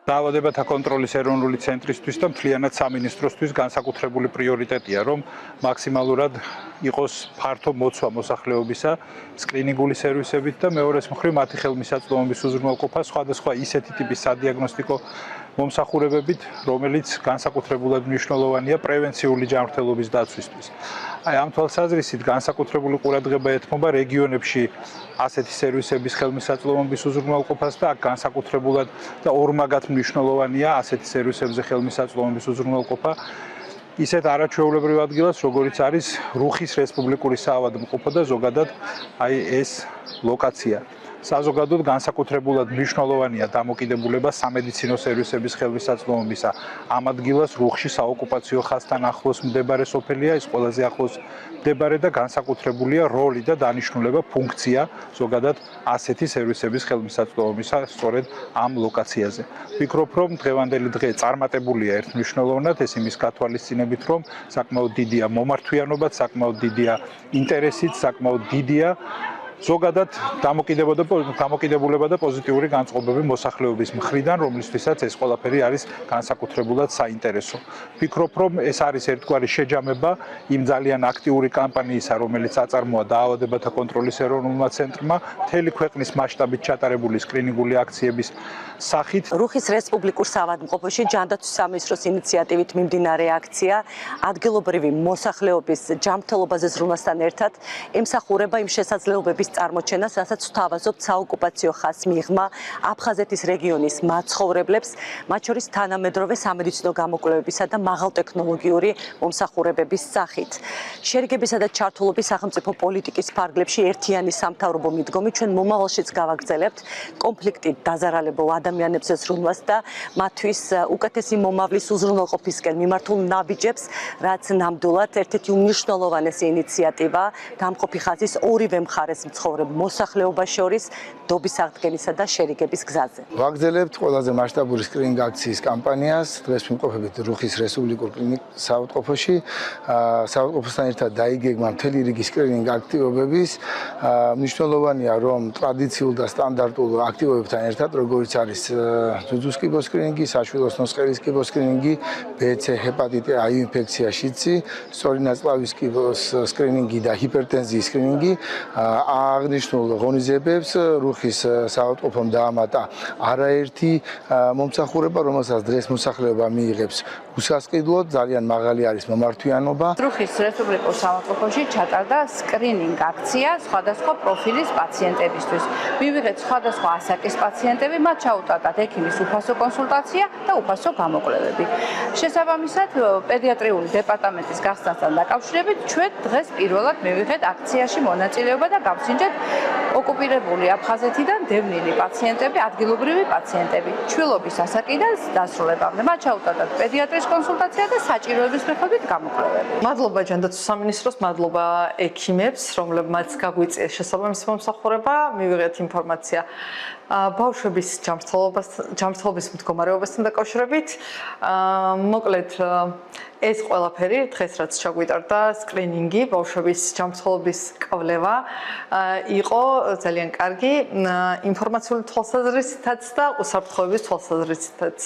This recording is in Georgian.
დაავადებათა კონტროლის ეროვნული ცენტრისთვის და მთლიანად სამინისტროსთვის განსაკუთრებული პრიორიტეტია, რომ მაქსიმალურად იყოს ფართო მოცვა მოსახლეობისა სკრინინგული სერვისებით და მეორეს მხრივ მათი ხელმისაწვდომობის უზრუნველყოფა სხვადასხვა ისეთი ტიპის სადიაგნოსტიკო მომსახურებებით, რომელიც განსაკუთრებულად მნიშვნელოვანია პრევენციული ჯანმრთელობის დაცვისთვის. Აი ამ თვალსაზრისით განსაკუთრებული ყურადღება ეთმობა რეგიონებში ასეთი სერვისების ხელმისაწვდომობის უზრუნველყოფას და აქ განსაკუთრებულად და ორმაგად მნიშვნელოვანია ასეთი სერვისებზე ხელმისაწვდომობის უზრუნველყოფა ისეთ არაჩვეულებრივ ადგილას, როგორიც არის რუხის რესპუბლიკური საავადმყოფო და ზოგადად აი ეს ლოკაცია. საზოგადოდ განსაკუთრებულად მნიშვნელოვანია დამოკიდებულება სამედიცინო სერვისების ხელმისაწვდომობისა. ამ ადგილას რუხში საოკუპაციო ხაზთან ახლოს მდებარე სოფელია, ის ყველაზე ახლოს მდებარე და განსაკუთრებულია როლი და დანიშნულება ფუნქცია ზოგადად ასეთი სერვისების ხელმისაწვდომობისა სწორედ ამ ლოკაციაზე. ვფიქრობ, რომ დღევანდელი დღე წარმატებულია ერთმნიშვნელოვნად, ეს იმის გათვალისწინებით, რომ საკმაოდ დიდია მომართვიანობაც, საკმაოდ დიდია ინტერესიც, საკმაოდ დიდია ზოგადად დამოკიდებულება და პოზიტიური განწყობები მოსახლეობის მხრიდან, რომლისთვისაც ეს ყველაფერი არის განსაკუთრებულად საინტერესო. ვფიქრობ, რომ ეს არის ერთგვარი შეჯამება იმ ძალიან აქტიური კამპანიისა, რომელიც აწარმოა დაავადებათა კონტროლის ეროვნულმა ცენტრმა, მთელი ქვეყნის მასშტაბით ჩატარებული სკრინინგული აქციების სახით. რუხის რესპუბლიკურ საავადმყოფოში ჯანდაცვის სამინისტროს ინიციატივით მიმდინარე აქცია ადგილობრივი მოსახლეობის ჯანმრთელობაზე ზრუნვასთან ერთად ემსახურება იმ შესაძლებლობების წარმოჩენას, რასაც ვთავაზობთ საოკუპაციო ხაზს მიღმა აფხაზეთის რეგიონის მაცხოვრებლებს, მათ შორის თანამედროვე სამედიცინო გამოკვლევებისა და მაღალტექნოლოგიური მომსახურებების სახით. შერიგებისა და ჩართულობის სახელმწიფო პოლიტიკის ფარგლებში ერთიანი სამთავრობო მიდგომი ჩვენ მომავალშიც გავაგრძელებთ კონფლიქტით დაზარალებულ ადამიანებზე ზრუნვას და მათთვის უკეთესი მომავლის უზრუნველყოფისკენ მიმართულ ნაბიჯებს, რაც ნამდვილად ერთ-ერთი უმნიშვნელოვანესი ინიციატივა დამყოფი ხაზის ორივე მხარეს მცხოვრებ მოსახლეობას შორის დობის აღდგენისა და შერიგების გზაზე. ვაგრძელებთ ყველაზე მასშტაბური სკრინინგ აქციის კამპანიას. დღეს ვიმყოფებით რუხის რესპუბლიკურ საავადმყოფოში. საავადმყოფოსთან ერთად დაიგეგმა მთელი რიგი სკრინინგ აქტივობების. მნიშვნელოვანია, რომ ტრადიციულ და სტანდარტულ აქტივობებთან ერთად, როგორც არის ძუძუს კიბოს სკრინინგი, საშვილოს ნოსყევის კიბოს სკრინინგი, BC ჰეპატიტი A ინფექცია შიცი, სწორი ნაწლავის კიბოს სკრინინგი და ჰიპერტენზიის სკრინინგი აღნიშნულ ღონისძიებებს რუხის საავადმყოფომ დაამატა არაერთი მომსახურება, რომელსაც დღეს მოსახლეობა მიიღებს უსასყიდლოდ, ძალიან მაღალი არის მომართვიანობა. რუხის რესპუბლიკურ საავადმყოფოში ჩატარდა სკრინინგ აქცია სხვადასხვა პროფილის პაციენტებისთვის. მივიღეთ სხვადასხვა ასაკის პაციენტები, მათ ჩაუტარდათ ექიმის უფასო კონსულტაცია და უფასო გამოკვლევები. შესაბამისად, პედიატრიული დეპარტამენტის გახსნასთან დაკავშირებით ჩვენ დღეს პირველად მივიღეთ აქციაში მონაწილეობა და გავსინჯეთ ოკუპირებული აფხაზეთიდან დევნილი პაციენტები, ადგილობრივი პაციენტები, ჩვილობის ასაკიდან დასრულებამდე. მათ ჩაუტარდათ პედიატრის კონსულტაცია და საჭიროების მიხედვით გამოკვლევები. მადლობა ჯანდაცვის სამინისტროს, მადლობა ექიმებს, რომლებმაც გაგვიწიეს შესაბამისი მომსახურება, მივიღეთ ინფორმაცია ბავშვების ჯანმრთელობის მდგომარეობასთან დაკავშირებით. მოკლედ ეს ყველაფერი დღეს რაც ჩაგვიტარდა სკრინინგი, ბავშვების ჯანმრთელობის კვლევა იყო ძალიან კარგი ინფორმაციული თვალსაზრისითაც და უსაფრთხოების თვალსაზრისითაც.